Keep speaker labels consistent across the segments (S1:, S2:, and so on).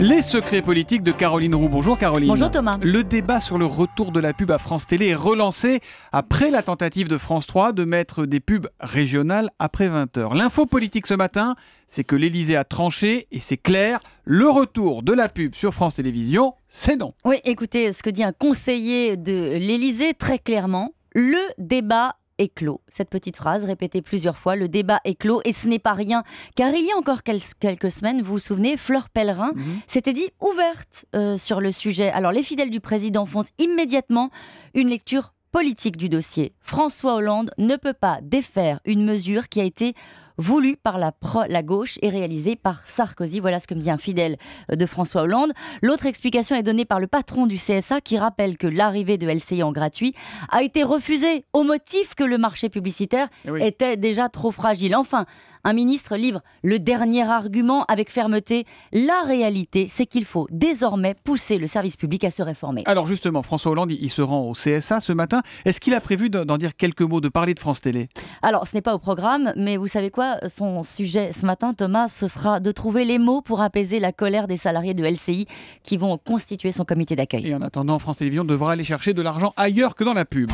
S1: Les secrets politiques de Caroline Roux. Bonjour Caroline.
S2: Bonjour Thomas.
S1: Le débat sur le retour de la pub à France Télé est relancé après la tentative de France 3 de mettre des pubs régionales après 20h. L'info politique ce matin, c'est que l'Élysée a tranché et c'est clair, le retour de la pub sur France Télévisions, c'est non.
S2: Oui, écoutez ce que dit un conseiller de l'Élysée très clairement. Le débat est clos. Cette petite phrase répétée plusieurs fois, le débat est clos et ce n'est pas rien. Car il y a encore quelques semaines, vous vous souvenez, Fleur Pellerin s'était dit ouverte sur le sujet. Alors les fidèles du président font immédiatement une lecture politique du dossier. François Hollande ne peut pas défaire une mesure qui a été voulu par la gauche et réalisé par Sarkozy. Voilà ce que me dit un fidèle de François Hollande. L'autre explication est donnée par le patron du CSA qui rappelle que l'arrivée de LCI en gratuit a été refusée au motif que le marché publicitaire était déjà trop fragile. Enfin, un ministre livre le dernier argument avec fermeté. La réalité, c'est qu'il faut désormais pousser le service public à se réformer.
S1: Alors justement, François Hollande, il se rend au CSA ce matin. Est-ce qu'il a prévu d'en dire quelques mots, de parler de France Télé ?
S2: Alors, ce n'est pas au programme, mais vous savez quoi ? Son sujet ce matin, Thomas, ce sera de trouver les mots pour apaiser la colère des salariés de LCI qui vont constituer son comité d'accueil.
S1: Et en attendant, France Télévisions devra aller chercher de l'argent ailleurs que dans la pub.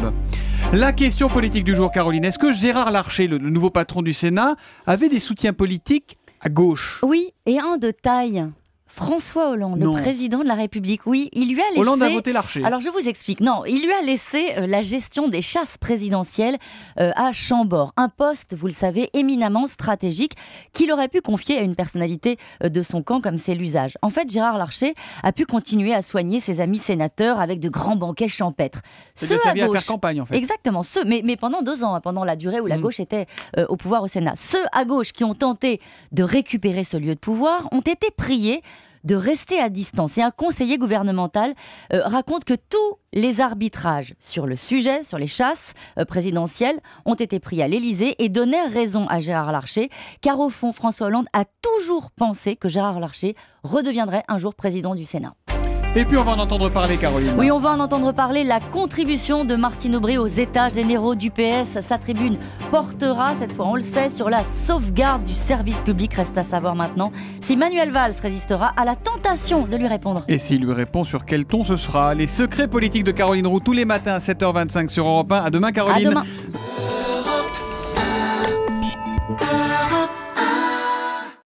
S1: La question politique du jour, Caroline. Est-ce que Gérard Larcher, le nouveau patron du Sénat, avait des soutiens politiques à gauche ?
S2: Oui, et un de taille. François Hollande, le président de la République, oui, il lui a laissé...
S1: Hollande a voté Larcher.
S2: Alors je vous explique, non, il lui a laissé la gestion des chasses présidentielles à Chambord. Un poste, vous le savez, éminemment stratégique qu'il aurait pu confier à une personnalité de son camp comme c'est l'usage. En fait, Gérard Larcher a pu continuer à soigner ses amis sénateurs avec de grands banquets champêtres.
S1: Ça a servi à faire campagne en fait.
S2: Exactement, mais pendant 2 ans, pendant la durée où la gauche était au pouvoir au Sénat. Ceux à gauche qui ont tenté de récupérer ce lieu de pouvoir ont été priés de rester à distance. Et un conseiller gouvernemental raconte que tous les arbitrages sur le sujet, sur les chasses présidentielles, ont été pris à l'Élysée et donnaient raison à Gérard Larcher, car au fond, François Hollande a toujours pensé que Gérard Larcher redeviendrait un jour président du Sénat.
S1: Et puis on va en entendre parler, Caroline.
S2: Oui, on va en entendre parler. La contribution de Martine Aubry aux États généraux du PS. Sa tribune portera, cette fois on le sait, sur la sauvegarde du service public. Reste à savoir maintenant si Manuel Valls résistera à la tentation de lui répondre.
S1: Et s'il lui répond, sur quel ton ce sera ? Les secrets politiques de Caroline Roux tous les matins à 7h25 sur Europe 1. À demain, Caroline.
S2: À demain.